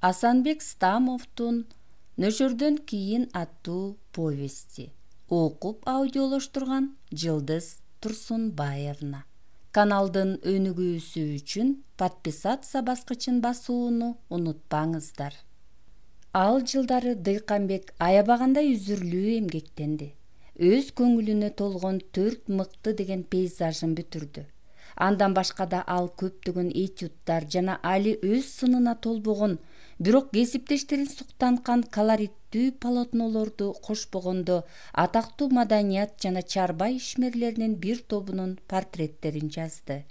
Асанбек Стамовдун «Нөшөрдөн кийин» аттуу повести. Окуп аудиолоштурган Жылдыз Турсунбаевна. Каналдын өнүгүүсү үчүн подписаться баскычын басууну унутпаңыздар. Ал жылдары Дыйканбек аябагандай үзүрлүү эмгектенди. Өз көңүлүнө толгон 4 мыкты деген пейзажын бүтүрдү. Андан башка да ал көптөгөн этюддар жана али өз сынына толбогон, бирок кесиптештерин суктанткан колориттүү полотнолорду кошпогондо атактуу маданият жана чарба ишмерлеринин бир тобунун портреттерин жазды.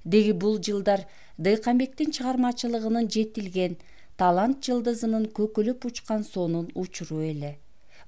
Деги бул жылдар Дыйканбектин чыгармачылыгынын жетилген, талант жылдызынын көкөлөп учкан сонун учуру эле.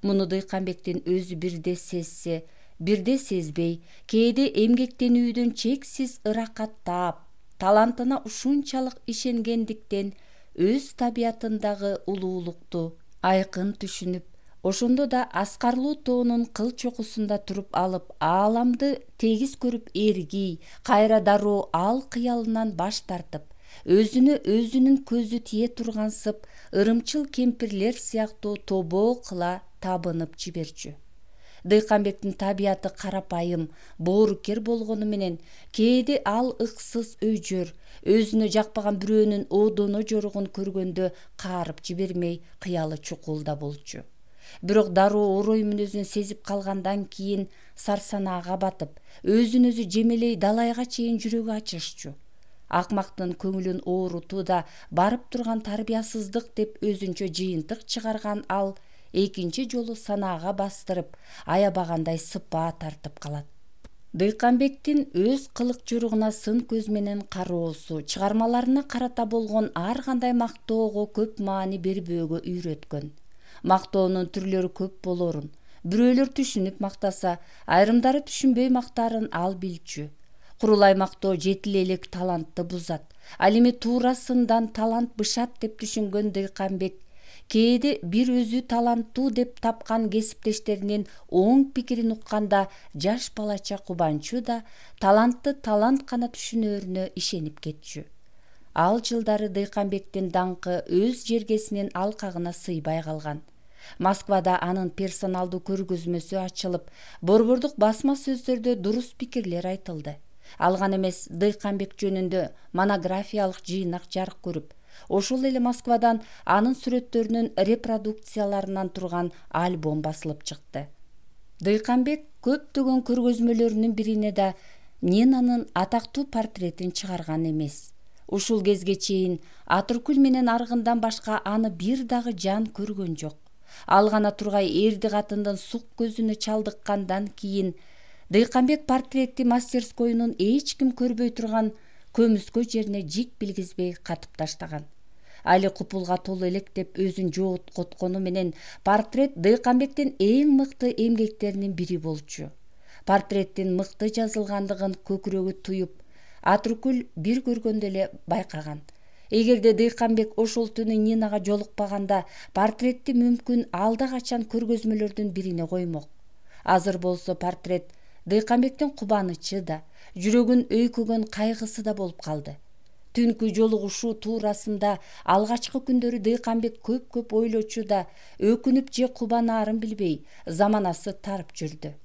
Муну Дыйканбектин өзү бирде сезсе, бирде сезбей, кээде эмгектенүүдөн чексиз ыракат таап, талантына ушунчалык ишенгендиктен өз табиятындагы улуулукту айкын түшүнүп, ошондо да аскарлуу тоонун кыл чокусунда туруп алып, ааламды тегиз көрүп эргий, кайра дароо ал кыялынан баш тартып, өзүнүн көзү тие тургансып, ырымчыл кемпирлер сыяктуу тобоо кыла табынып жиберчү. Дыйканбектин табияты карапайым, боорукер болгону менен кээде ал ыксыз өжөр, өзүнө жакпаган бирөөнүн одоно жоругун көргөндө каарып жибермей, кыялы чукул да болчу. Бирок дароо орой мүнөзүн сезип калгандан кийин сарсанаага батып, өзүн өзү жемелей далайга чейин жүрөгү ачышчу. Акмактын көңүлүн оорутуу да барып турган тарбиясыздык деп өзүнчө жыйынтык чыгарган ал экинчи жолу санаага бастырып, аябагандай сыпаа тартып калат. Дыйканбектин өз кылык жоругуна сын көз менен кароосу чыгармаларына карата болгон ар кандай мактоого көп маани бербөөгө үйрөткөн. Мактоонун түрлөрү көп болорун, бирөөлөр түшүнүп мактаса, айрымдары түшүнбөй мактаарын ал билчү. Курулай мактоо жетиле элек талантты бузат. Ал эми туурасындан талант бышат деп түшүнгөн Дыйканбек кээде бир өзү таланттуу деп тапкан кесиптештеринин оң пикирин укканда жаш балача кубанчу да талантты талант гана түшүнөрүнө ишенип кетчү. Ал жылдары Дыйканбектин даңкы өз жергесинин алкагына сыйбай калган. Москвада анын персоналдуу көргөзмөсү ачылып, борбордук басма сөздөрдө дурус пикирлер айтылды. Ал гана эмес, Дыйканбек жөнүндө монографиялык жыйнак жарык көрүп, ошол эле Москвадан анын сүрөттөрүнүн репродукцияларынан турган альбом басылып чыкты. Дыйканбек көптөгөн көргөзмөлөрүнүн бирине да Нинанын атактуу портретин чыгарган эмес. Ушул кезге чейин Атыркүл менен Аргындан башка аны бир дагы жан көргөн жок. Ал гана тургай эрди катындын сук көзүнө чалдыккандан кийин Дыйканбек портретти мастерскойнун эч ким көрбөй турган көмүскө жерине жик билгизбей катып таштаган. Али купулга толуу элек деп өзүн жооткоткону менен портрет Дыйканбектин эң мыкты эмгектеринин бири болчу. Портреттин мыкты жазылгандыгын көкүрөгү туюп, Атыркүл бир көргөндө эле байкаган. Эгерде Дыйканбек ошол түнү Нинага жолукпаганда, портретти мүмкүн алда качан көргөзмөлөрдүн бирине коймок. Азыр болсо портрет Дыйканбектин кубанычы да, жүрөгүн өйкөгөн кайгысы да болуп калды. Түнкү жолугушуу туурасында алгачкы күндөрү Дыйканбек көп ойлочу да, өкүнүп же кубанаарын билбей, заманасы тарып жүрдү.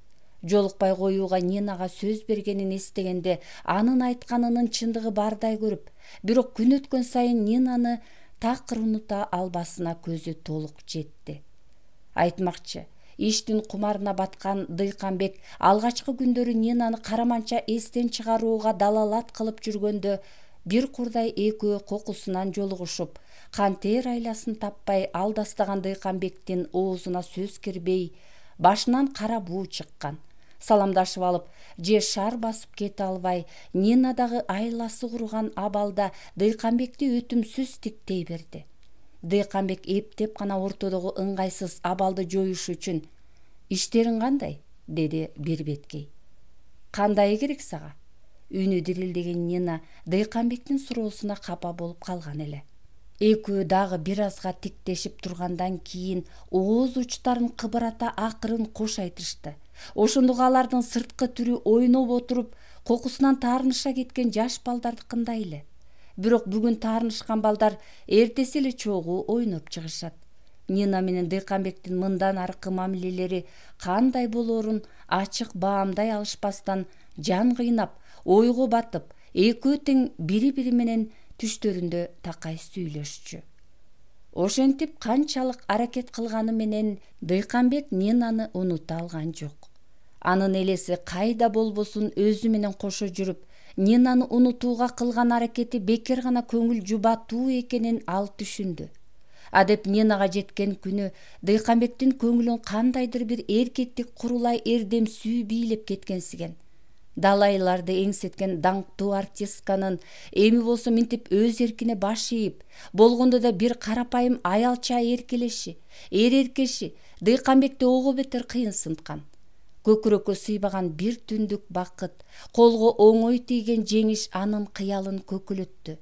Жолукпай коюуга Нинага сөз бергенин эстегенде, анын айтканынын чындыгы бардай көрүп, бирок күн өткөн сайын Нинаны такыр унута албасына көзү толук жетти. Айтмакчы, иштин кумарына баткан Дыйканбек алгачкы күндөрү Нинаны караманча эстен чыгарууга далалат кылып жүргөндө, бир курдай экөө кокусунан жолугушуп, кантер айласын таппай алдастаган Дыйканбектин оозуна сөз кирбей, башынан кара буу чыккан. Саламдашып алып, же шар басып кете албай, Нина дагы айласы курган абалда Дыйканбекти өтүмсүз тиктей берди. Дыйканбек эптеп гана ортодогу ыңгайсыз абалды жоюш үчүн: «Иштериң кандай?» деди бирбеткей. «Кандай керек сага?» Үнү дирилдеген Нина Дыйканбектин суроосуна капа болуп калган эле. Экөө дагы бир азга тиктешип тургандан кийин ооз учтарын кыбырата акырын кош айтышты. Ошондугу алардын сырткы түрү ойноп отуруп, кокусунан таарыныша кеткен жаш балдардыкындай эле. Бирок бүгүн таарынышкан балдар эртеси эле чогуу ойноп чыгышат. Нина менен Дыйканбектин мындан аркы мамилелери кандай болоорун ачык баамдай алышпастан жан кыйнап, ойго батып, экөө тең бири-бири менен түштөрүндө такай сүйлөшчү. Ошентип канчалык аракет кылганы менен Дыйканбек Нинаны унута алган жок. Анын элеси кайда болбосун өзү менен кошо жүрүп, Нинаны унутууга кылган аракети бекер гана көңүл жубатуу экенин ал түшүндү. Адеп Нинага жеткен күнү Дыйканбектин көңүлүн кандайдыр бир эркектик курулай эрдемсүү бийлеп кеткенсиген. Далайларды эңсеткен даңктуу артистканын эми болсо минтип өз эркине баш ийип, болгондо да бир карапайым аялча эркелеши, эркеши Дыйканбекти ого бетер кыйынсынткан. Көкүрөккө сыйбаган бир түндүк бакыт, колго оңой тийген жеңиш анын кыялын көкүлөттү.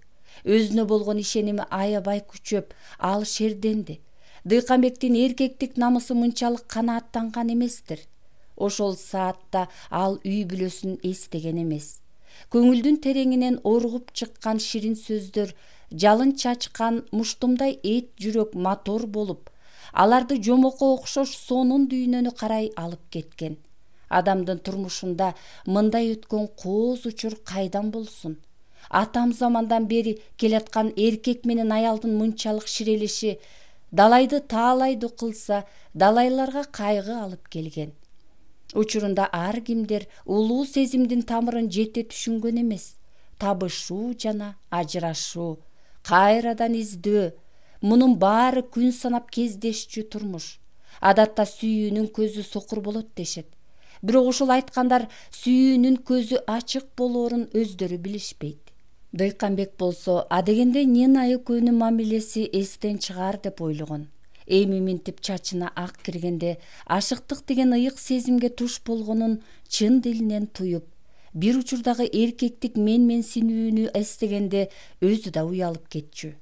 Өзүнө болгон ишеними аябай күчөп, ал шерденди. Дыйканбектин эркектик намысы мынчалык канааттанган эместир. Ошол саатта ал үй бүлөсүн эстеген эмес. Көңүлдүн тереңинен оргуп чыккан ширин сөздөр жалын чачкан муштумдай эт жүрөк мотор болуп, аларды жомокко окшош сонун дүйнөнү карай алып кеткен. Адамдын турмушунда мындай өткөн кооз учур кайдан болсун? Атам замандан бери келаткан эркек менен аялдын мынчалык ширелеши далайды таалайды кылса, далайларга кайгы алып келген. Учурунда ар кимдер улуу сезимдин тамырын жете түшүнгөн эмес. Табышуу жана ажырашуу, кайрадан издөө, мунун баары күн санап кездешчү турмуш. Адатта сүйүүнүн көзү сокур болот дешет. Бирок ушул айткандар сүйүүнүн көзү ачык болоорун өздөрү билишпейт. Дыйканбек болсо адегенде Нина экөөнүн мамилеси эстен чыгаар деп ойлогон. Эми минтип чачына ак киргенде ашыктык деген ыйык сезимге туш болгонун чын дилинен туюп, бир учурдагы эркектик менсинүүнү эстегенде өзү да уялып кетчү.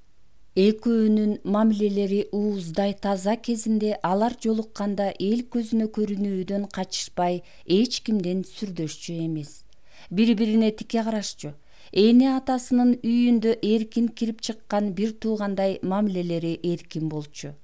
Экөөнүн мамилелери ууздай таза кезинде алар жолукканда эл көзүнө көрүнүүдөн качышпай, эч кимден сүрдөшчү эмес. Бири-бирине тике карашчу. Эне атасынын үйүндө эркин кирип чыккан бир туугандай мамилелери эркин болчу.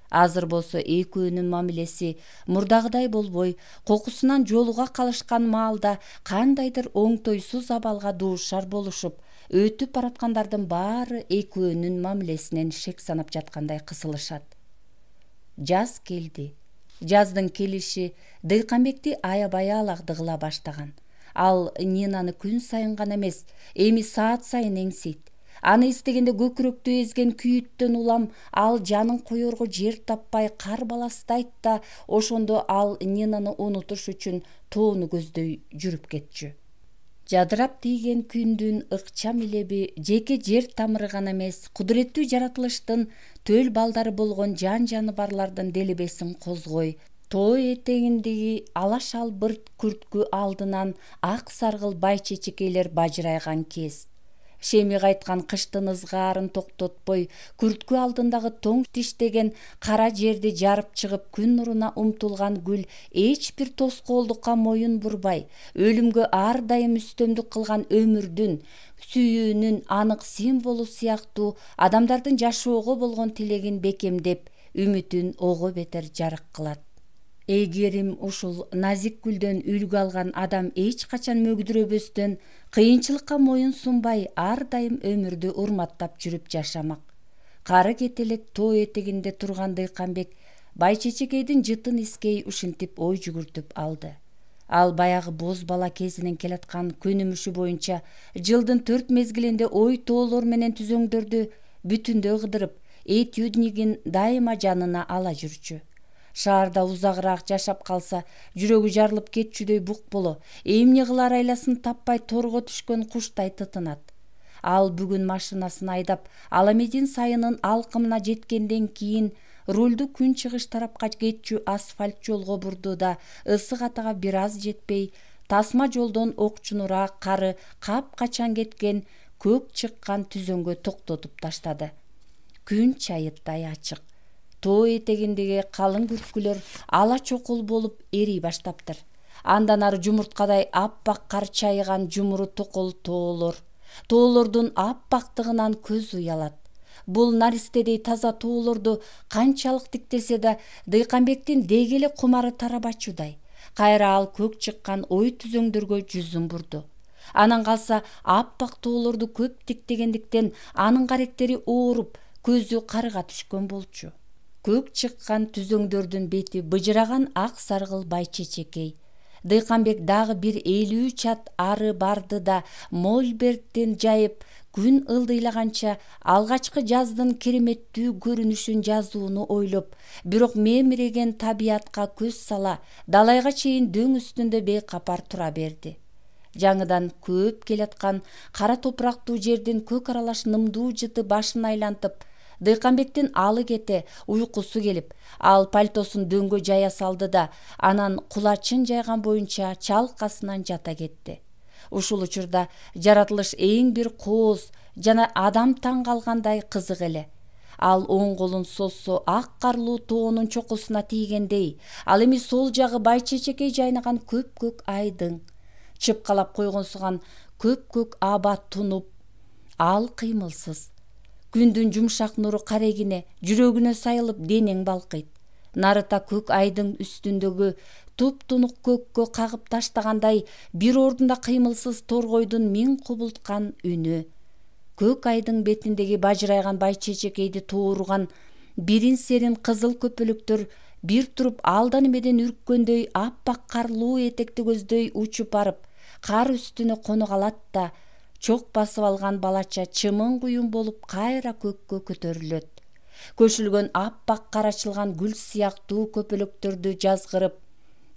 Азыр болсо экөөнүн мамилеси мурдагыдай болбой, кокусунан жолуга калышкан маалда кандайдыр оңтойсуз абалга дуушар болушуп, өтүп бараткандардын баары экөөнүн мамилесинен шек санап жаткандай кысылышат. Жаз келди. Жаздын келиши Дыйканбекти аябай алакты кыла баштаган. Ал Нинаны күн сайын гана эмес, эми саат сайын эңсейт. Аны эстегенде көкүрөктү эзген күйүттөн улам ал жанын коерго жер таппай кар баластайт да, ошондо ал Нинаны унутуш үчүн тоону көздөй жүрүп кетчү. Жадырап тийген күндүн ыкчам илеби жеке жер тамыры гана эмес, кудуреттүү жаратылыштын төл балдары болгон жан-жаны барлардын делебесин козгой. Тоо этегиндеги алаш албырт күрткү алдынан ак саргыл байчечекейлер бажырайган кез. Шеми кайткан кыштын ызгаарын токтотпой, күрткү алдындагы тоң тиштеген кара жерди жарып чыгып күн нуруна умтулган гүл эч бир тоскоолдукка моюн бурбай, өлүмгө ар дайым үстөмдүк кылган өмүрдүн, сүйүүнүн анык символу сыяктуу адамдардын жашоого болгон тилегин бекемдеп, үмүтүн ого бетер жарык кылат. Эгерим ушул назик гүлдөн үлгү алган адам эч качан мөгдүрөбөстөн, кыйынчылыкка моюн сунбай, ар дайым өмүрдү урматтап жүрүп жашамак. Кары кетелек тоо этегинде турган Дыйканбек байчечекейдин жытын искей ушинтип ой жүгүртүп алды. Ал баягы боз бала кезинен келаткан көнүмүшү боюнча жылдын 4 мезгилинде ой тоолор менен түзөңдөрдү бүтүндөй кыдырып, этюднигин дайыма жанына ала жүрчү. Шаарда узагыраак жашап калса, жүрөгү жарылып кетчүдөй бук боло, эмне кылар айласын таппай торго түшкөн куштай тытынат. Ал бүгүн машинасын айдап, Аламедин сайынын алкымына жеткенден кийин рулду күн чыгыш тарапка кетчү асфальт жолго бурду да, ысык атага бир аз жетпей, тасма жолдон окчунураак кары кап-качан кеткен, көк чыккан түзөңгө токтотуп таштады. Күн чайыттай ачык. Тоо этегиндеги калың күрткүлөр ала чокул болуп эрий баштаптыр. Андан ары жумурткадай аппак кар чайган жумуру токол тоолор, тоолордун аппактыгынан көз уялат. Бул наристедей таза тоолорду канчалык тиктесе да Дыйканбектин дегеле кумары тарабачудай. Кайра ал көк чыккан ой түзөңдөргө жүзүн бурду. Анан калса аппак тоолорду көп тиктегендиктен анын каректери ооруп, көзү карыга түшкөн болчу. Көк чыккан түзөңдөрдүн бети быжыраган ак саргыл байчечекей. Дыйканбек дагы бир 53 ат ары барды да мольберттин жайып, күн ылдыйлаганча алгачкы жаздын кереметтүү көрүнүшүн жазууну ойлоп, бирок мемиреген табиятка көз сала, далайга чейин дөң үстүндө бейкапар тура берди. Жаңыдан көп келаткан кара топурактуу жердин көк аралаш нымдуу жыты башын айлантып, Дыйканбектин алы кете уйкусу келип, ал пальтосун дөңгө жая салды да, анан кулачын жайган боюнча чалкасынан жата кетти. Ушул учурда жаратылыш эң бир кооз жана адам таң калгандай кызык эле. Ал оң колун созсо ак карлуу тоонун чокусуна тийгендей, ал эми сол жагы байчечекей жайнаган көк айдың. Чыпкалап койгонсуган көк аба тунуп, ал кыймылсыз. Күндүн жумшак нуру карегине, жүрөгүнө сайылып денең балкыйт. Нарыта көк айдың үстүндөгү туп-тунук көккө кагып таштагандай бир ордунда кыймылсыз торгойдун миң кубулткан үнү. Көк айдың бетиндеги бажырайган байчечекейди тууруган бирин серин кызыл көпөлөктөр бир туруп алдан эмеден үрккөндөй аппак карлуу этекти көздөй учуп барып, кар үстүнө коно калат да, чок басып алган балача чымын куюн болуп кайра көккө көтөрүлөт. Көшүлгөн аппак карачылган гүл сыяктуу көпөлөктөрдү жазгырып,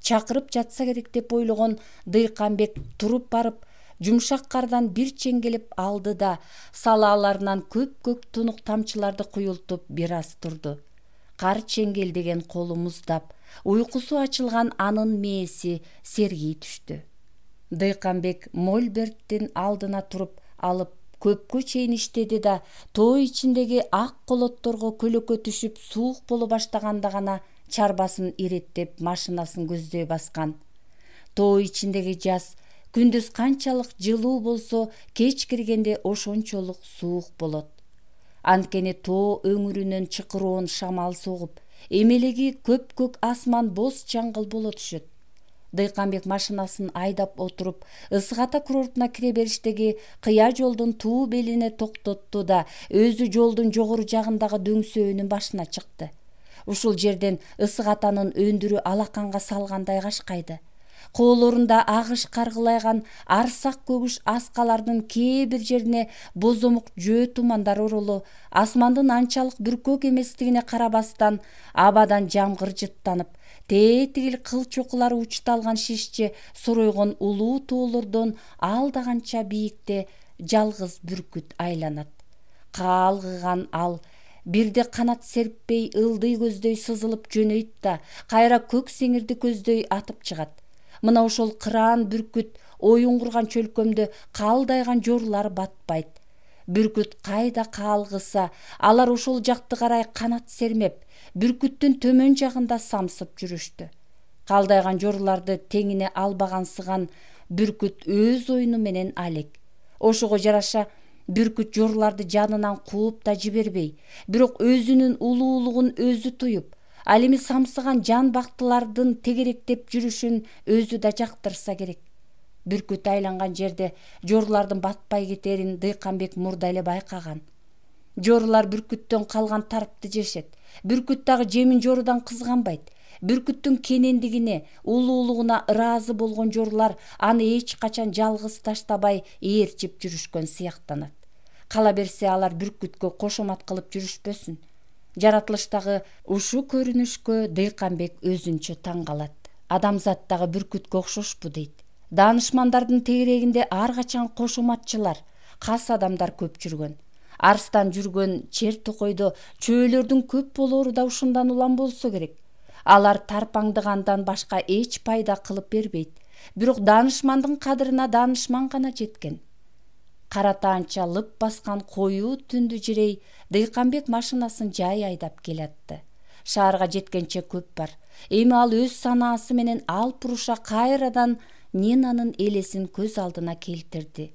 чакырып жатса керек деп ойлогон Дыйканбек туруп барып, жумшак кардан бир чеңгелеп алды да, салааларынан көк тунук тамчыларды куюлтуп бир аз турду. Кар чеңгелдеген колу муздап, уйкусу ачылган анын мээси сергий түштү. Дыйканбек мольберттин алдына туруп алып көпкө чейин иштеди да, тоо ичиндеги ак колотторго көлөкө түшүп суук боло баштаганда гана чарбасын иреттеп машинасын көздөй баскан. Тоо ичиндеги жаз күндүз канчалык жылуу болсо, кеч киргенде ошончолук суук болот. Анткени тоо өңүрүнөн чыкыроон шамал согуп, эмелеги көк асман боз чаңгыл боло түшөт. Дыйканбек машинасын айдап отуруп, Ысык Ата курортуна кире бериштеги кыя жолдун туу белине токтотту да, өзү жолдун жогору жагындагы дөңсөөнүн башына чыкты. Ушул жерден Ысык Атанын өндүрү алаканга салгандай кашкайды. Коолорунда агыш каргылайган арсак көгүш аскалардын кээ бир жерине бозомук жөө тумандар оролу, асмандын анчалык бүркөк эместигине карабастан абадан жамгыр жыттанып, тетигил кыл чокулары учталган шишче соройгон улуу тоолордон алдаганча бийикте жалгыз бүркүт айланат. Каалгыган ал бирде канат серппей ылдый көздөй сызылып жөнөйт да, кайра көк сеңирди көздөй атып чыгат. Мына ошол кыраан бүркүт оюн курган чөлкөмдө калдайган жорлар батпайт. Бүркүт кайда каалгыса, алар ошол жакты карай канат сермеп, бүркүттүн төмөн жагында самсып жүрүштү. Калдайган жорларды теңине албагансыган бүркүт өз оюну менен алек. Ошого жараша бүркүт жорларды жанынан кууп да жибербей, бирок өзүнүн улуулугун өзү туюп, ал эми самсыган жан бактылардын тегеректеп жүрүшүн өзү да жактырса керек. Бүркүт айланган жерде жорлардын батпай кетерин Дыйканбек мурда эле байкаган. Жорлар бүркүттөн калган тарыпты жешет. Бүркүт дагы жемин жорудан кызганбайт. Бүркүттүн кенендигине, улуулугуна ыраазы болгон жорлар аны эч качан жалгыз таштабай ээрчип жүрүшкөн сыяктанат. Кала берсе алар бүркүткө кошомат кылып жүрүшпөсүн. Жаратылыштагы ушу көрүнүшкө Дыйканбек өзүнчө таң калат. Адамзат дагы бүркүткө окшошпу дейт. Даанышмандардын тегерегинде ар качан кошоматчылар, кас адамдар көп жүргөн. Арстан жүргөн чер токойдо чөөлөрдүн көп болоору да ушундан улам болсо керек. Алар тарпаңдыгандан башка эч пайда кылып бербейт. Бирок даанышмандын кадырына даанышман гана жеткен. Каратаанча лып баскан коюу түндү жирей Дыйканбек машинасын жай айдап келатты. Шаарга жеткенче көп бар. Эми ал өз санаасы менен алпуруша кайрадан Нинанын элесин көз алдына келтирди.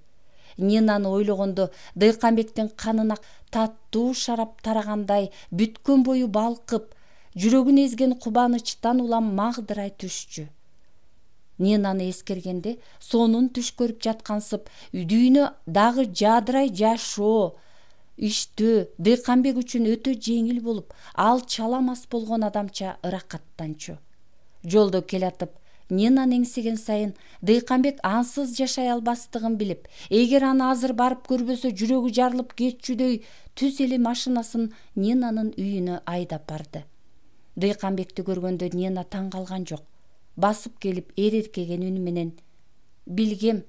Нинаны ойлогондо Дыйканбектин канына таттуу шарап тарагандай бүткөн бою балкып, жүрөгүн эзген кубанычтан улам магдырай түшчү. Нинаны эскергенде сонун түш көрүп жаткансып, дүйнө дагы жадырай жашоо, иштөө Дыйканбек үчүн өтө жеңил болуп, ал чаламас болгон адамча ыракаттанчу. Жолдо келатып, Нинаны эңсеген сайын Дыйканбек ансыз жашай албастыгын билип, эгер аны азыр барып көрбөсө жүрөгү жарылып кетчүдөй түз эле машинасын Нинанын үйүнө айдап барды. Дыйканбекти көргөндө Нина таң калган жок. Басып келип эркеген үнү менен: "Билгем,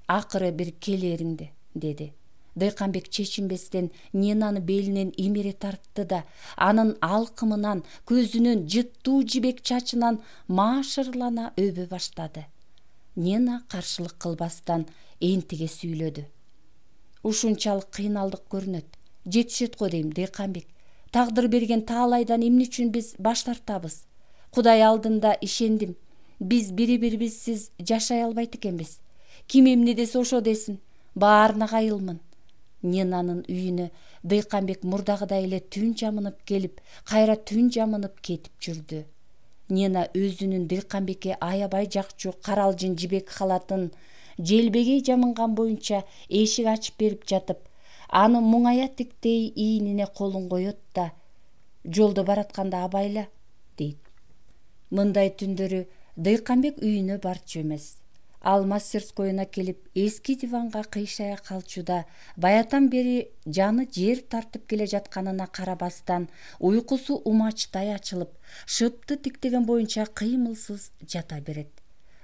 акыры бир келериңди", деди. Дыйканбек чечинбестен Нинаны белинен имире тартты да, анын алкымынан, көзүнөн, жыттуу жибек чачынан маашырлана өбө баштады. Нина каршылык кылбастан энтиге сүйлөдү: "Ушунчалык кыйналдык көрүнөт. Жетишет го дейм, Дыйканбек. Тагдыр берген таалайдан эмне үчүн биз баш тартабыз? Кудай алдында ишендим. Биз бири-бирибизсиз жашай албайт экенбиз. Ким эмне десе ошо десин. Баарына кайылмын." Нинанын үйүнө Дыйканбек мурдагыдай эле түн жамынып келип, кайра түн жамынып кетип жүрдү. Нина өзүнүн Дыйканбекке аябай жакчу каралжын жибек халатын желбегей жамынган боюнча эшик ачып берип жатып, аны муңая тиктей ийнине колун коет да: "Жолдо баратканда абайла", дейт. Мындай түндөрү Дыйканбек үйүнө барчу эмес. Ал мастерскойуна келип, эски диванга кыйшая калчу да, баятан бери жаны жер тартып келе жатканына карабастан, уйкусу умачтай ачылып, шыпты тиктеген боюнча кыймылсыз жата берет.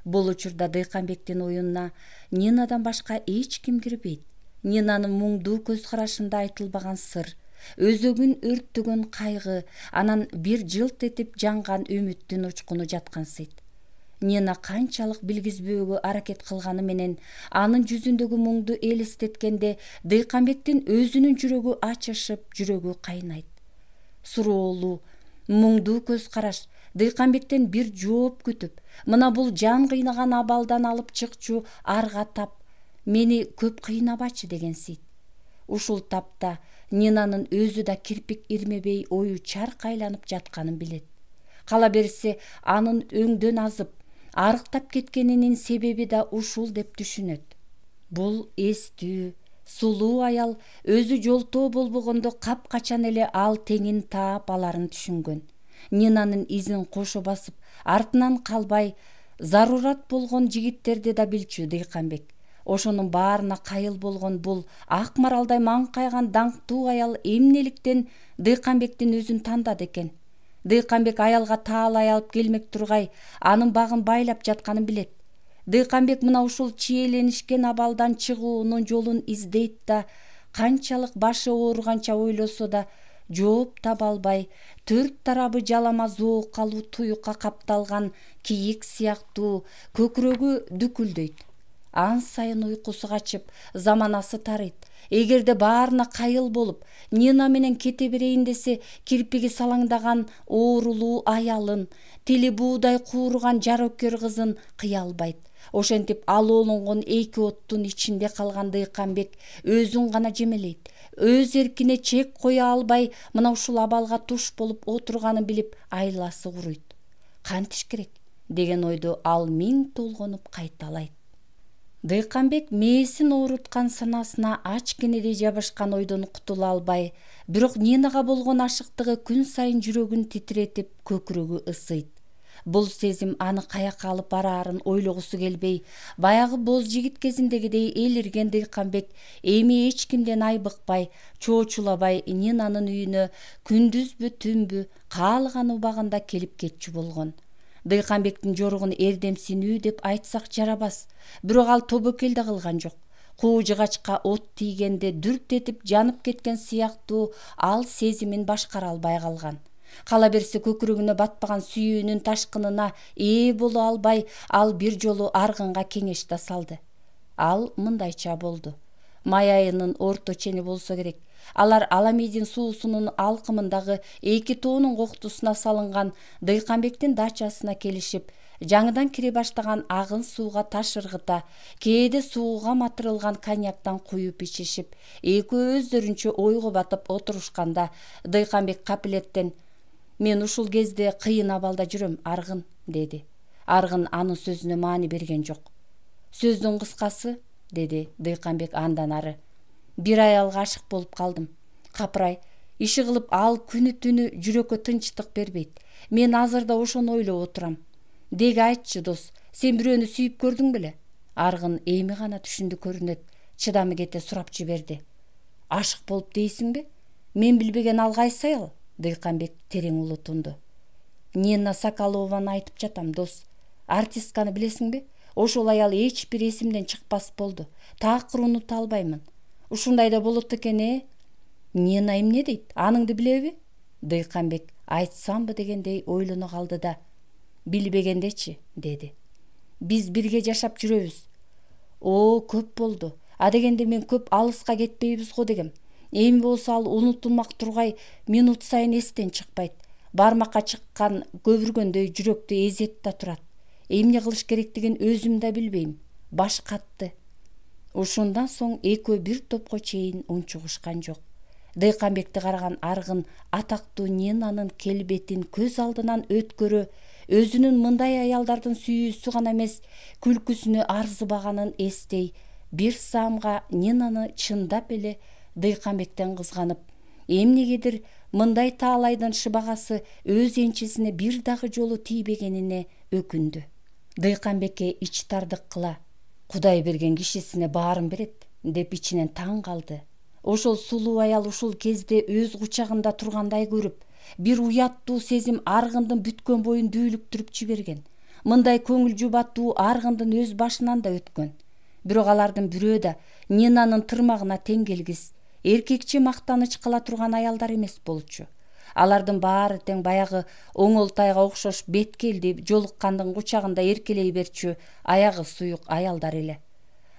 Бул учурда Дыйканбектин оюна Нинадан башка эч ким кирбейт. Нинанын муңдуу көз карашында айтылбаган сыр, өзөгүн өрттөгөн кайгы, анан бир жылт этип жанган үмүттүн учкуну жаткансыйт. Нина канчалык билгизбөөгө аракет кылганы менен анын жүзүндөгү муңду элестеткенде Дыйканбектин өзүнүн жүрөгү ачышып, жүрөгү кайнайт. Суроолуу, муңдуу көз караш Дыйканбектен бир жооп күтүп, мына бул жан кыйнаган абалдан алып чыкчу арга тап, мени көп кыйнабачы дегенсийт. Ушул тапта Нинанын өзү да кирпик ирмебей ою чарк айланып жатканын билет. Кала берсе, анын өңдөн азып, арыктап кеткенинин себеби да ушул деп түшүнөт. Бул эстүү, сулуу аял өзү жолтоо болбогондо капкачан эле ал теңин таап аларын түшүнгөн. Нинанын изин кошо басып, артынан калбай, зарурат болгон жигиттерди да билчү Дыйканбек. Ошонун баарына кайыл болгон бул ак маралдай маңкайган даңктуу аял эмнеликтен Дыйканбектин өзүн тандады экен? Дыйканбек аялга таалай алып келмек тургай, анын багын байлап жатканын билет. Дыйканбек мына ушул чиеленишкен абалдан чыгуунун жолун издейт да, канчалык башы ооруганча ойлосо да жооп таба албай, төрт тарабы жалама зоокалуу туюкка капталган кийик сыяктуу көкүрөгү дүкүлдөйт. Ан сайын уйкусу качып, заманасы тарыйт. Эгерде баарына кайыл болуп, Нина менен кете берейин десе, кирпиги салаңдаган оорулуу аялын, тили буудай кууруган жарөкөр кызын кыя албайт. Ошентип алоолонгон эки оттун ичинде калган Дыйканбек өзүн гана жемелейт. Өз эркине чек кое албай, мына ушул абалга туш болуп отурганын билип, айласы куруйт. Кантиш керек деген ойду ал миң толгонуп кайталайт. Дыйканбек мээсин ооруткан санасына ач кенедей жабышкан ойдон кутула албай, бирок Нинага болгон ашыктыгы күн сайын жүрөгүн титиретип, көкүрөгү ысыйт. Бул сезим аны каяка алып бараарын ойлогусу келбей, баягы боз жигит кезиндегидей элирген Дыйканбек эми эч кимден айбыкпай, чоочулабай Нинанын үйүнө күндүзбү түнбү каалаган убагында келип кетчү болгон. Дыйканбектин жоругун эрдемсинүү деп айтсак жарабас, бирок ал тобокел да кылган жок. Куу жыгачка от тийгенде дүрт этип жанып кеткен сыяктуу ал сезимин башкара албай калган. Кала берсе көкүрөгүнө батпаган сүйүүнүн ташкынына ээ боло албай, ал бир жолу аргынга кеңеш да салды. Ал мындайча болду. Май айынын орто чени болсо керек. Алар Аламийдин суусунун алкымындагы эки тоонун коктусуна салынган Дыйканбектин дачасына келишип, жаңыдан кире баштаган агын сууга таш ыргыта, кээде сууга матырылган коньяктан куюп ичишип, экөө өздөрүнчө ойго батып отурушканда Дыйканбек капилеттен: «Мен ушул кезде кыйын абалда жүрөм, Аргын», деди. Аргын анын сөзүнө маани берген жок. «Сөздүн кыскасы», деди Дыйканбек андан ары, «бир аялга ашык болуп калдым. Капырай, иши кылып ал күнү түнү жүрөккө тынчтык бербейт. Мен азыр да ошону ойлоп отурам. Деги айтчы, дос, сен бирөөнү сүйүп көрдүң беле?» Аргын эми гана түшүндү көрүнөт, чыдамы кете сурап жиберди. «Ашык болуп дейсиңби? Мен билбеген ал кайсы аял?» Дыйканбек терең улутунду. «Нина Соколованы айтып жатам, дос. Артистканы билесиңби? Ошол аял эч бир эсимден чыкпас болду. Такыр унута албаймын. Ушундай да болот экен, Нина эмне дейт? Аныңды билеби?» Дыйканбек айтсамбы дегендей ойлоно калды да: «Билбегендечи», деди. «Биз бирге жашап жүрөбүз». «О, көп болду. А дегенде мен көп алыска кетпейбиз го дегем. Эми болсо ал унутулмак тургай минут сайын эстен чыкпайт. Бармакка чыккан көбүргөндөй жүрөктү эзет да турат. Эмне кылыш керектигин өзүм да билбейм. Баш катты». Ушундан соң экөө бир топко чейин унчугушкан жок. Дыйканбекти караган Аргын атактуу Нинанын келбетин көз алдынан өткөрө, өзүнүн мындай аялдардын сүйүүсү гана эмес, күлкүсүнө арзыбаганын эстей, бир саамга Нинаны чындап эле Дыйканбектен кызганып, эмнегедир мындай таалайдын шыбагасы өз энчесине бир дагы жолу тийбегенине өкүндү. Дыйканбекке ич тардык кыла, Кудай берген кишисине баарын берет, деп ичинен таң калды. Ошол сулуу аял ушул кезде өз кучагында тургандай көрүп, бир уяттуу сезим Аргындын бүткөн боюн дүүлүктүрүп жиберген. Мындай көңүл жубатуу Аргындын өз башынан да өткөн. Бирок алардын бирөө да Нинанын тырмагына тең келгис, эркекче мактаныч кыла турган аялдар эмес болчу. Алардын баары тең баягы оңолтайга окшош беткелди жолуккандын кучагында эркелей берчү аягы суюк аялдар эле.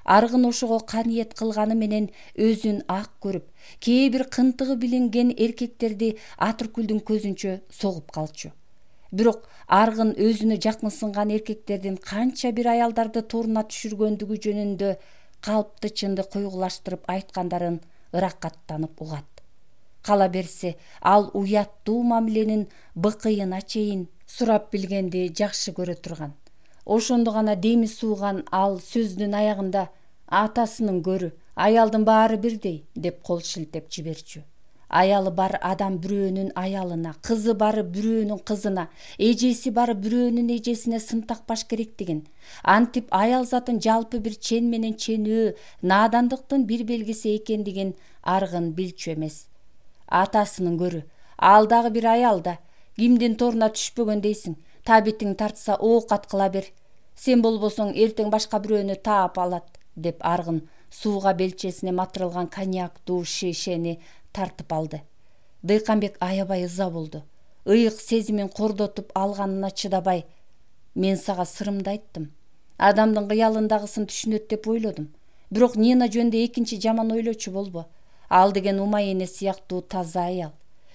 Аргын ошого каниет кылганы менен өзүн ак көрүп, кээ бир кынтыгы билинген эркектерди Атыркүлдүн көзүнчө согуп калчу. Бирок Аргын өзүнө жакынсынган эркектердин канча бир аялдарды торуна түшүргөндүгү жөнүндө калпты чынды койгулаштырып айткандарын ыракаттанып угат. Кала берсе, ал уяттуу мамиленин быкыйына чейин сурап билгенди жакшы көрө турган. Ошондо гана деми сууган ал сөздүн аягында атасынын көрү, аялдын баары бирдей деп кол шилтеп жиберчү. Аялы бар адам бирөөнүн аялына, кызы бары бирөөнүн кызына, эжеси бары бирөөнүн эжесине сын такпаш керектигин, антип аял затын жалпы бир чен менен ченөө, наадандыктын бир белгиси экендигин Аргын билчү эмес. Атасынын көрү, ал дагы бир аял да, кимдин торуна түшпөгөн дейсиң? Табитиң тартса оокат кыла бер. Сен болбосоң эртең башка бирөөнү таап алат, деп Аргын сууга белчесине матырылган коньяктуу шишени тартып алды. Дыйканбек аябай ыза болду. Ыйык сезимин кордотуп алганына чыдабай: «Мен сага сырымды айттым. Адамдын кыялындагысын түшүнөт деп ойлодум. Бирок Нина жөнүндө экинчи жаман ойлочу болбо. Ал деген Умай эне сыяктуу таза аял.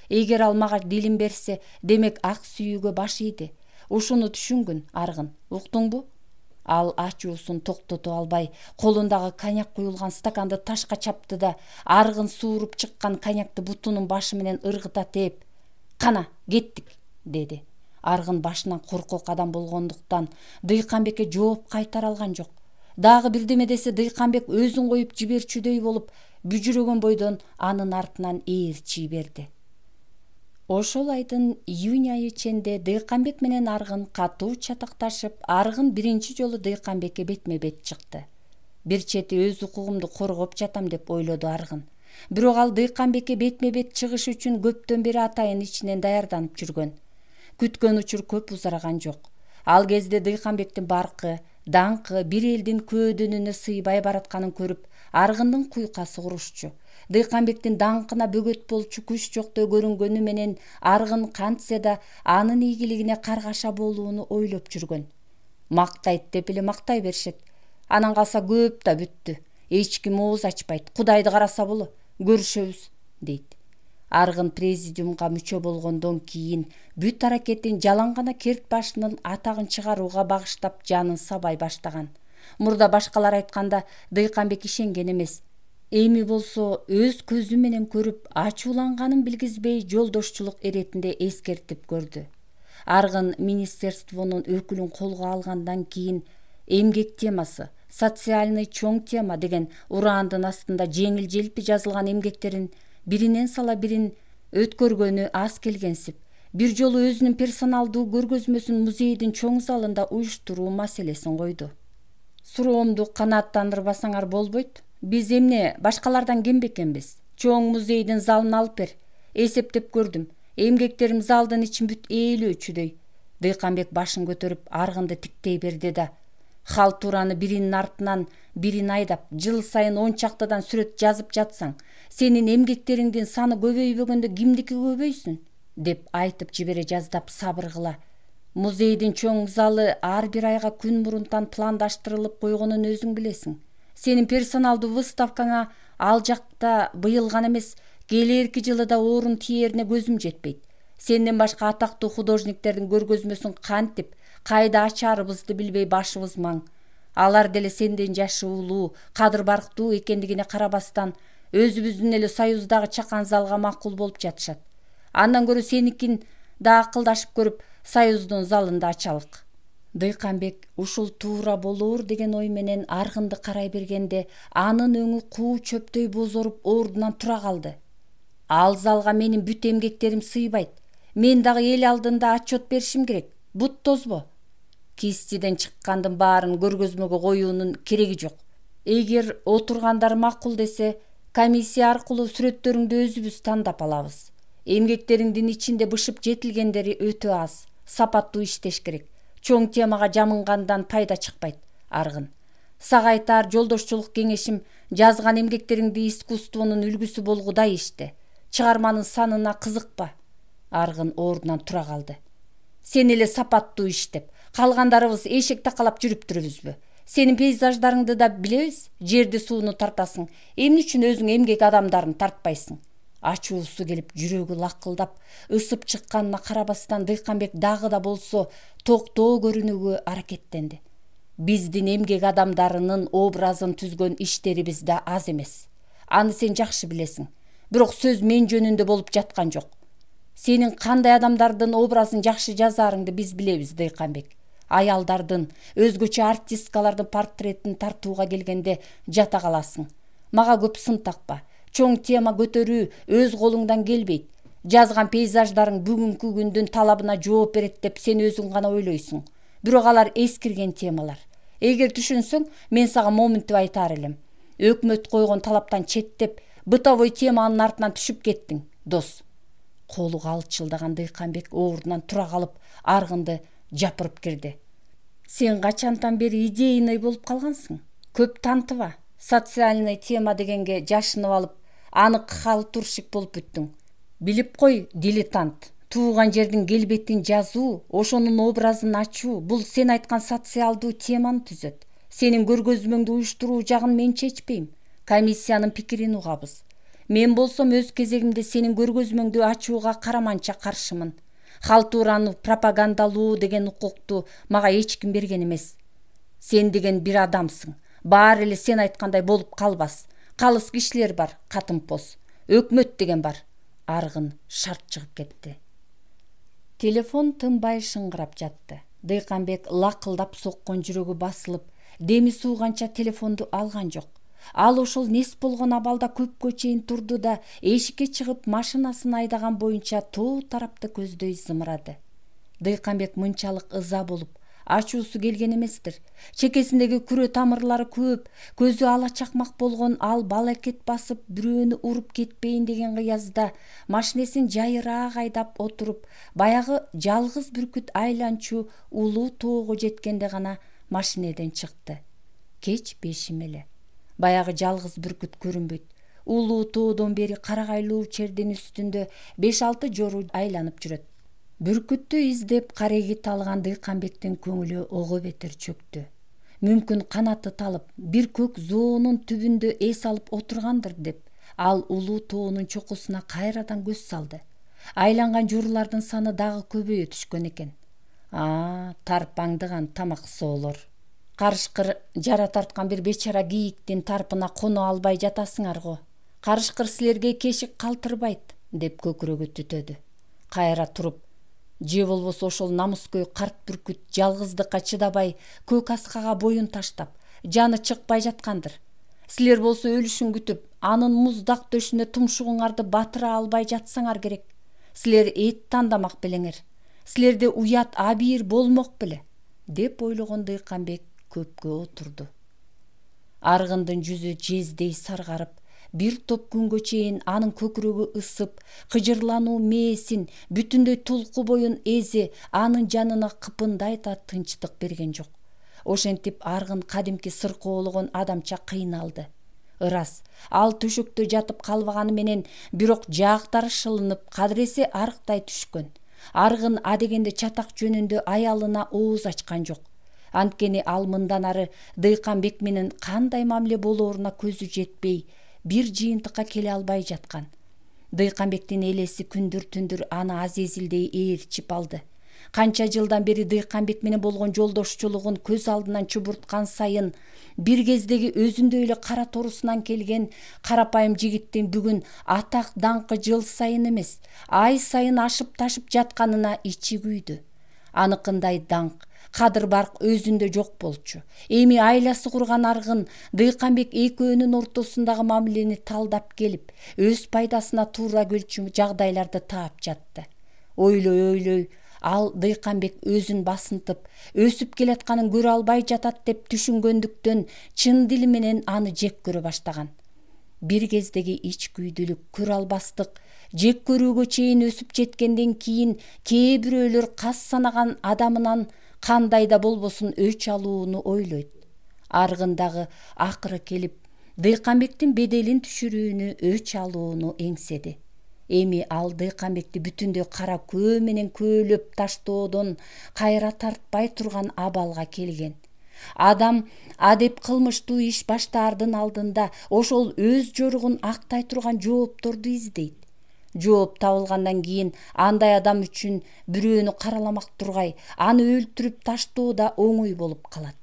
Эгер ал мага дилин берсе, демек ак сүйүүгө баш ийди. Ушуну түшүнгүн, Аргын, уктуңбу?» Ал ачуусун токтото албай, колундагы коньяк куюлган стаканды ташка чапты да, Аргын сууруп чыккан коньякты бутунун башы менен ыргыта тээп: «Кана, кеттик», деди. Аргын башынан коркок адам болгондуктан Дыйканбекке жооп кайтара алган жок. Дагы бирдеме десе Дыйканбек өзүн коюп жиберчүдөй болуп, бүжүрөгөн бойдон анын артынан ээрчий берди. Ошол айдын июнь айы ченде Дыйканбек менен Аргын катуу чатакташып, Аргын биринчи жолу Дыйканбекке бетме бет чыкты. Бир чети өз укугумду коргоп жатам деп ойлоду Аргын. Бирок ал Дыйканбекке бетме бет чыгыш үчүн көптөн бери атайын ичинен даярданып жүргөн. Күткөн учур көп узарган жок. Ал кезде Дыйканбектин баркы, даңкы бир элдин көөдөнүнө сыйбай баратканын көрүп, Аргындын куйкасы курушчу. Дыйканбектин даңкына бөгөт болчу күч жоктой көрүнгөнү менен Аргын кантсе да анын ийгилигине каргаша болууну ойлоп жүргөн. Мактайт деп эле мактай беришет. Анан калса көп да бүттү. Эч ким ооз ачпайт. Кудайды караса боло. Көрүшөбүз, дейт. Аргын президиумга мүчө болгондон кийин бүт аракетин жалаң гана Керт башынын атагын чыгарууга багыштап жанын сабай баштаган. Мурда башкалар айтканда Дыйканбек ишенген эмес. Эми болсо өз көзү менен көрүп, ачууланганын билгизбей жолдошчулук иретинде эскертип көрдү. Аргын министерствонун өкүлүн колго алгандан кийин эмгек темасы, социальный чоң тема деген ураандын астында жеңил-желпи жазылган эмгектерин биринен сала бирин өткөргөнү аз келгенсип, бир жолу өзүнүн персоналдуу көргөзмөсүн музейдин чоң залында уюштуруу маселесин койду. Суроомду канааттандырбасаңар болбойт. Биз эмне башкалардан кем бекенбиз? Чоң музейдин залын алып бер. Эсептеп көрдүм. Эмгектерим залдын ичин бүт ээлөөчүдөй. Дыйканбек башын көтөрүп Аргынды тиктей берди да, халтураны биринин артынан бирин айдап, жыл сайын 10 чактадан сүрөт жазып жатсаң, сенин эмгектериңдин саны көбөйбөгөндө кимдики көбөйсүн, деп айтып жибере жаздап сабыр кыла. Музейдин чоң залы ар бир айга күн мурунтан пландаштырылып койгонун өзүң билесиң. Сенин персоналдуу выставкаңа ал жакта быйыл гана эмес, келерки жылы да орун тиерине көзүм жетпейт. Сенден башка атактуу художниктердин көргөзмөсүн кантип, кайда ачарыбызды билбей башыбыз маң. Алар деле сенден жашы улуу, кадыр барктуу экендигине карабастан, өзүбүздүн эле союздагы чакан залга макул болуп жатышат. Андан көрө сеникин да акылдашып көрүп, союздун залында ачалык. Дыйканбек ушул туура болоор деген ой менен Аргынды карай бергенде, анын өңү куу чөптөй бозоруп ордунан тура калды. Ал залга менин бүт эмгектерим сыйбайт. Мен дагы эл алдында отчет беришим керек. Бут тозбо. Кистиден чыккандын баарын көргөзмөгө коюунун кереги жок. Эгер отургандар макул десе, комиссия аркылуу сүрөттөрүңдү өзүбүз тандап алабыз. Эмгектериңдин ичинде бышып жетилгендери өтө аз. Сапаттуу иштеш керек. Чоң темага жамынгандан пайда чыкпайт. Аргын, сага айтаар жолдошчулук кеңешим, жазган эмгектериңди искусствонун үлгүсү болгудай иште. Чыгарманын санына кызыкпа. Аргын ордунан тура калды. Сен эле сапаттуу иштеп, калгандарыбыз эшек такалап жүрүп турбузбу? Сенин пейзаждарыңды да билебиз. Жерди сууну тартасың. Эмне үчүн өзүң эмгек адамдарын тартпайсың? Ачуусу келип, жүрөгү лакылдап, ысып чыкканына карабастан Дыйканбек дагы да болсо токтоо көрүнүүгө аракеттенди. Биздин эмгек адамдарынын образын түзгөн иштерибиз да аз эмес. Аны сен жакшы билесиң. Бирок сөз мен жөнүндө болуп жаткан жок. Сенин кандай адамдардын образын жакшы жазарыңды биз билебиз, Дыйканбек. Аялдардын, өзгөчө артисткалардын портретин тартууга келгенде жата каласың. Мага көп сын такпа. Чоң тема көтөрүү өз колуңдан келбейт. Жазган пейзаждарың бүгүнкү күндүн талабына жооп берет деп сен өзүң гана ойлойсуң. Бирок алар эскирген темалар. Эгер түшүнсөң, мен сага моминтип айтаар элем. Өкмөт койгон талаптан четтеп, бытовой теманын артынан түшүп кеттиң, дос. Колу калчылдаган Дыйканбек ордунан тура калып, Аргынды жапырып кирди. Сен качантан бери идейный болуп калгансың? Көп тантыба. Социальный тема дегенге жашынып алып, аны халтурщик болуп бүттүң. Билип кой, дилетант. Тууган жердин келбетин жазуу, ошонун образын ачуу, бул сен айткан социалдуу теманы түзөт. Сенин көргөзмөңдү уюштуруу жагын мен чечпейм. Комиссиянын пикирин угабыз. Мен болсом өз кезегимде сенин көргөзмөңдү ачууга караманча каршымын. Халтураны пропагандалуу деген укукту мага эч ким берген эмес. Сен деген бир адамсың. Баары эле сен айткандай болуп калбас. Калыс кишилер бар, катын-поз. Өкмөт деген бар. Аргын шарт чыгып кетти. Телефон тынбай шыңгырап жатты. Дыйканбек лакылдап соккон жүрөгү басылып, деми сууганча телефонду алган жок. Ал ошол нес болгон абалда көпкө чейин турду да, эшикке чыгып машинасын айдаган боюнча тоо тарапты көздөй зымырады. Дыйканбек мынчалык ыза болуп, ачуусу келген эместир. Чекесиндеги күрө тамырлары көп, көзү ала чакмак болгон ал балакет басып, бирөөнү уруп кетпейин деген кыязда машинесин жайыраак айдап отуруп, баягы жалгыз бүркүт айланчу улуу тоого жеткенде гана машинеден чыкты. Кеч бешим эле. Баягы жалгыз бүркүт көрүнбөйт. Улуу тоодон бери карагайлуу чердин үстүндө 5-6 жору айланып жүрөт. Бүркүттү издеп кареги талган Дыйканбектин көңүлү ого бетер чөктү. Мүмкүн канаты талып, бир көк зоонун түбүндө эс алып отургандыр деп, ал улуу тоонун чокусуна кайрадан көз салды. Айланган журлардын саны дагы көбөйө түшкөн экен. Тарпаңдыган тамак соолор. Карышкыр жара тарткан бир бечара кийиктин тарпына коно албай жатасыңар го. Карышкыр силерге кешик калтырбайт, деп көкүрөгү түтөдү. Кайра туруп, же болбосо ошол намыскөй карт бүркүт жалгыздыкка чыдабай көк аскага боюн таштап, жаны чыкпай жаткандыр. Силер болсо өлүшүн күтүп, анын муздак төшүнө тумшугуңарды батыра албай жатсаңар керек. Силер эт тандамак белеңер. Силерде уят абийир болмок беле, деп ойлогон Дыйканбек көпкө отурду. Аргындын жүзү жездей саргарып, бир топ күнгө чейин анын көкүрөгү ысып, кыжырлануу мээсин, бүтүндөй тулку боюн эзи, анын жанына кыпындай да тынчтык берген жок. Ошентип Аргын кадимки сыркоологон адамча кыйналды. Ырас, ал төшөктө жатып калбаганы менен, бирок жаактары шылынып, кадыресе арыктай түшкөн. Аргын адегенде чатак жөнүндө аялына ооз ачкан жок. Анткени ал мындан ары Дыйканбек менен кандай мамиле болооруна көзү жетпей, бир жыйынтыкка келе албай жаткан. Дыйканбектин элеси күндүр-түндүр аны азезилдей ээрчип алды. Канча жылдан бери Дыйканбек менен болгон жолдошчулугун көз алдынан чубурткан сайын, бир кездеги өзүндөй эле кара торусунан келген карапайым жигиттин бүгүн атак даңкы жыл сайын эмес, ай сайын ашып ташып жатканына ичи күйдү. Аныкындай даңк, кадыр барк өзүндө жок болчу. Эми айласы курган Аргын Дыйканбек экөөнүн ортосундагы мамилени талдап келип, өз пайдасына туура келчү жагдайларды таап жатты. Ойлой, ал Дыйканбек өзүн басынтып, өсүп келатканын көрө албай жатат деп түшүнгөндүктөн чын дили менен аны жек көрө баштаган. Бир кездеги ич күйдүлүк, көрө албастык, жек көрүүгө чейин өсүп жеткенден кийин кээ бирөөлөр кас санаган адамынан кандай да болбосун өч алууну ойлойт. Аргын дагы акыры келип, Дыйканбектин беделин түшүрүүнү, өч алууну эңседи. Эми ал Дыйканбекти бүтүндөй кара көө менен көөлөп таштоодон кайра тартпай турган абалга келген. Адам адеп кылмыштуу иш баштаардын алдында ошол өз жоругун актай турган жоопторду издейт. Жооп табылгандан кийин андай адам үчүн бирөөнү караламак тургай, аны өлтүрүп таштоо да оңой болуп калат.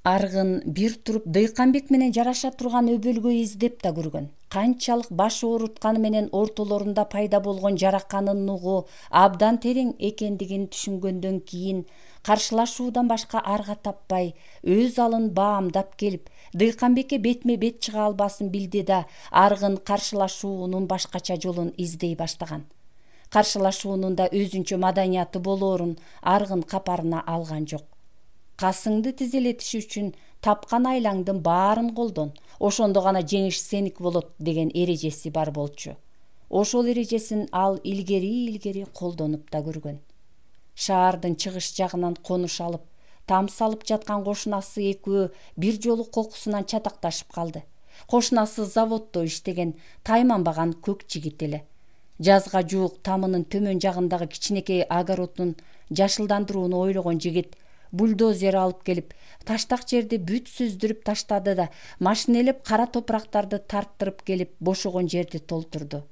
Аргын бир туруп Дыйканбек менен жараша турган өбөлгө издеп да көргөн. Канчалык баш оорутканы менен ортолорунда пайда болгон жараканын нугу абдан терең экендигин түшүнгөндөн кийин каршылашуудан башка арга таппай, өз алын баамдап келип, Дыйканбекке бетме бет чыга албасын билди да, Аргын каршылашуунун башкача жолун издей баштаган. Каршылашуунун да өзүнчө маданияты болоорун Аргын капарына алган жок. Касыңды тизелетиш үчүн тапкан айлаңдын баарын колдон, ошондо гана жеңиш сеники болот деген эрежеси бар болчу. Ошол эрежесин ал илгери колдонуп да көргөн. Шаардын чыгыш жагынан конуш алып, там салып жаткан кошунасы экөө бир жолу кокусунан чатакташып калды. Кошунасы заводдо иштеген, тайманбаган көк жигит эле. Жазга жуук тамынын төмөн жагындагы кичинекей огородун жашылдандырууну ойлогон жигит бульдозер алып келип, таштак жерди бүт сүздүрүп таштады да, машинелеп кара топурактарды тарттырып келип, бошогон жерди толтурду.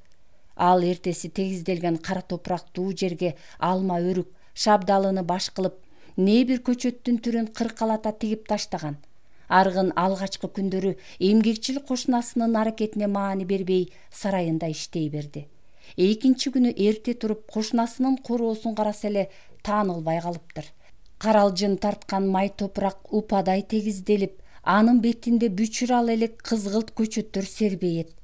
Ал эртеси тегизделген кара топурактуу жерге алма өрүк, шабдалыны баш кылып, не бир көчөттүн түрүн кыркалата тигип таштаган. Аргын алгачкы күндөрү эмгекчил кошунасынын аракетине маани бербей сарайында иштей берди. Экинчи күнү эрте туруп кошунасынын короосун караса эле таанылбай калыптыр. Каралжын тарткан май топурак упадай тегизделип, анын бетинде бүчүр ал элек кызгылт көчөттөр сербейет.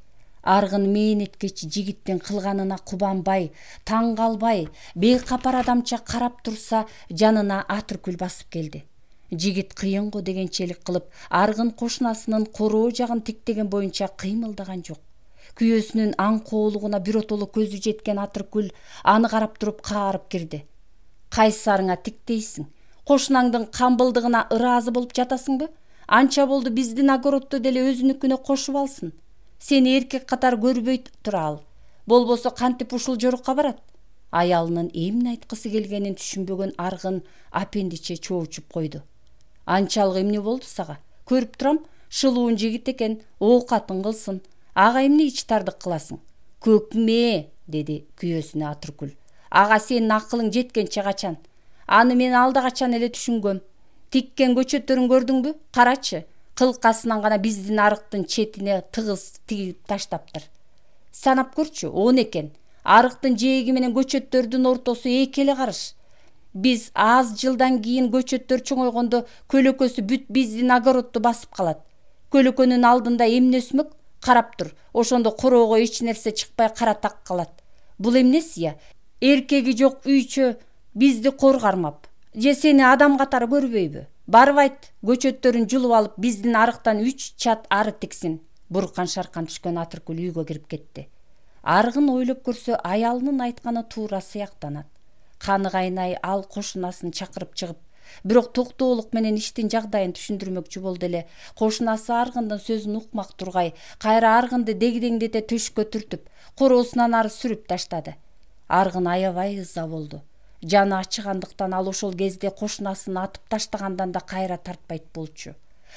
Аргын мээнеткеч жигиттин кылганына кубанбай, таң калбай, бейкапар адамча карап турса, жанына атыркүл басып келди. Жигит кыйын го дегенчелик кылып, Аргын кошунасынын короо жагын тиктеген боюнча кыймылдаган жок. Күйөөсүнүн аңкоолугуна биротоло көзү жеткен Атыркүл аны карап туруп каарып кирди. Кайсарыңа тиктейсиң? Кошунаңдын камбылдыгына ыраазы болуп жатасыңбы? Анча болду биздин огородду деле өзүнүкүнө кошуп алсын. Сени эркек катар көрбөй тура ал. Болбосо кантип ушул жорукка барат? Аялынын эмне айткысы келгенин түшүнбөгөн Аргын апендиче чоочуп койду. Анчалык эмне болду сага? Көрүп турам, шылуун жигит экен, оокатын кылсын. Ага эмне ичтардык кыласың? Көкме, деди күйөөсүнө Атыркүл. Ага сенин акылың жеткенче качан? Аны мен алда качан эле түшүнгөм. Тиккен көчөттөрүн көрдүңбү? Карачы, кылкасынан гана биздин арыктын четине тыгыз тигип таштаптыр. Санап көрчү, 10 экен. Арыктын жээги менен көчөттөрдүн ортосу 2 эле карыш. Биз аз жылдан кийин көчөттөр чоңойгондо көлөкөсү бүт биздин огородду басып калат. Көлөкөнүн алдында эмне өсмөк? Карап тур. Ошондо короого эч нерсе чыкпай кара так калат. Бул эмнеси я? Эркеги жок үйчө бизди кор кармап. Же сени адам катары көрбөйбү? Барып айт, көчөттөрүн жулуп алып, биздин арыктан 3 чат ары тиксин. Буркан шаркан түшкөн Атыркүл үйгө кирип кетти. Аргын ойлоп көрсө, аялынын айтканы туура сыяктанат. Каны кайнай ал кошунасын чакырып чыгып, бирок токтоолук менен иштин жагдайын түшүндүрмөкчү болду эле. Кошунасы Аргындын сөзүн укмак тургай, кайра Аргынды дегдеңдете төшкө түртүп, короосунан ары сүрүп таштады. Аргын аябай ыза болду. Жаны ачыгандыктан ал ошол кезде кошунасын атып таштагандан да кайра тартпайт болчу.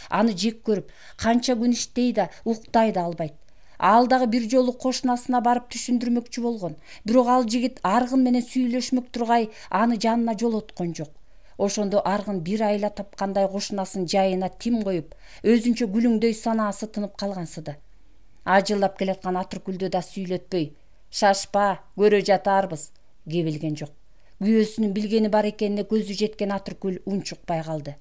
Аны жек көрүп, канча күн иштей да, уктай да албайт. Ал дагы бир жолу кошунасына барып түшүндүрмөкчү болгон. Бирок ал жигит Аргын менен сүйлөшмөк тургай аны жанына жолоткон жок. Ошондо Аргын бир айла тапкандай кошунасын жайына тим коюп, өзүнчө күлүңдөй санаасы тынып калгансыды. Ажылдап келаткан Атыркүлдү да сүйлөтпөй, шашпа, көрө жатарбыз, кебилген жок. Күйөөсүнүн билгени бар экенине көзү жеткен Атыркүл унчукпай калды.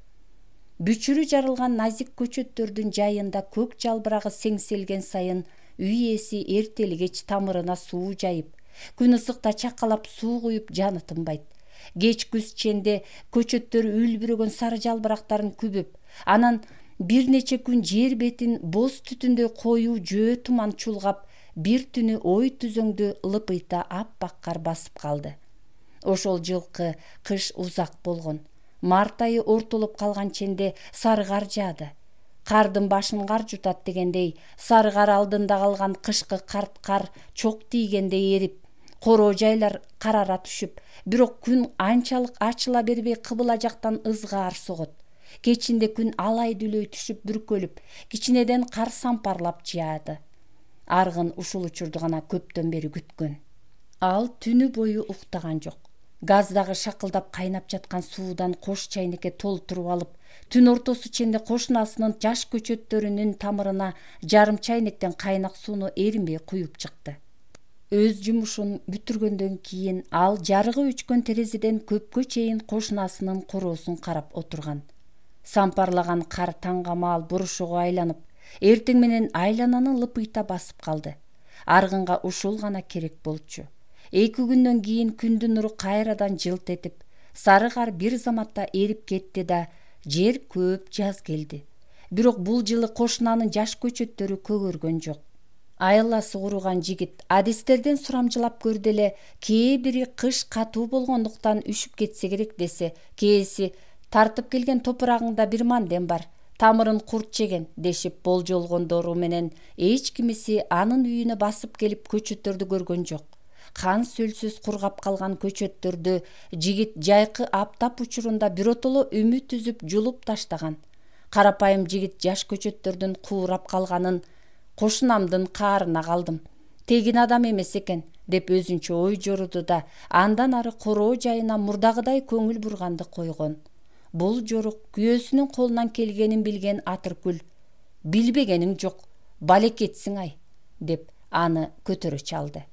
Бүчүрү жарылган назик көчөттөрдүн жайында көк жалбырагы сеңселген сайын үй ээси эртели кеч тамырына суу жайып, күн ысыкта чакалап суу куюп жаны тынбайт. Кеч күз ченде көчөттөр үлбүрөгөн сары жалбырактарын күбөп, анан бир нече күн жер бетин боз түтүндөй коюу жөө туман чулгап, бир түнү ой түзөңдү лыпыйта аппак кар басып калды. Ошол жылкы кыш узак болгон. Март айы ортолоп калган ченде сары кар жаады. Кардын башын кар жутат дегендей, сары кар алдында калган кышкы карт кар чок тийгендей эрип, короо жайлар карара түшүп, бирок күн анчалык ачыла бербей кыбыла жактан ызгаар согот. Кечинде күн алай дүлөй түшүп бүркөлүп, кичинеден кар сампарлап жаады. Аргын ушул учурду гана көптөн бери күткөн. Ал түнү бою уктаган жок. Газдагы шакылдап кайнап жаткан суудан кош чайнекке толтуруп алып, түн ортосу ченде кошунасынын жаш көчөттөрүнүн тамырына жарым чайнектен кайнак сууну эринбей куюп чыкты. Өз жумушун бүтүргөндөн кийин ал жарыгы өчкөн терезеден көпкө чейин кошунасынын короосун карап отурган. Сампарлаган кар таңгамаал бурушуга айланып, эртең менен айлананы лыпыйта басып калды. Аргынга ушул гана керек болчу. 2 күндөн кийин күндүн нуру кайрадан жылт этип, сары кар бир заматта эрип кетти да, жер көп жаз келди. Бирок бул жылы кошунанын жаш көчөттөрү көгөргөн жок. Айыласы куруган жигит адистерден сурамжылап көрдү эле, кээ бири кыш катуу болгондуктан үшүп кетсе керек десе, кээси тартып келген топурагыңда бир манден бар, тамырын курт жеген дешип болжолгондору менен эч кимиси анын үйүнө басып келип көчөттөрдү көргөн жок. Кан сөлсүз кургап калган көчөттөрдү жигит жайкы аптап учурунда биротоло үмүт үзүп жулуп таштаган. Карапайым жигит жаш көчөттөрдүн куурап калганын кошунамдын каарына калдым. Тегин адам эмес экен деп өзүнчө ой жоруду да, андан ары короо жайына мурдагыдай көңүл бурганды койгон. Бул жорук күйөөсүнүн колунан келгенин билген Атыркүл, билбегениң жок, балекетсиң ай, деп аны көтөрө чалды.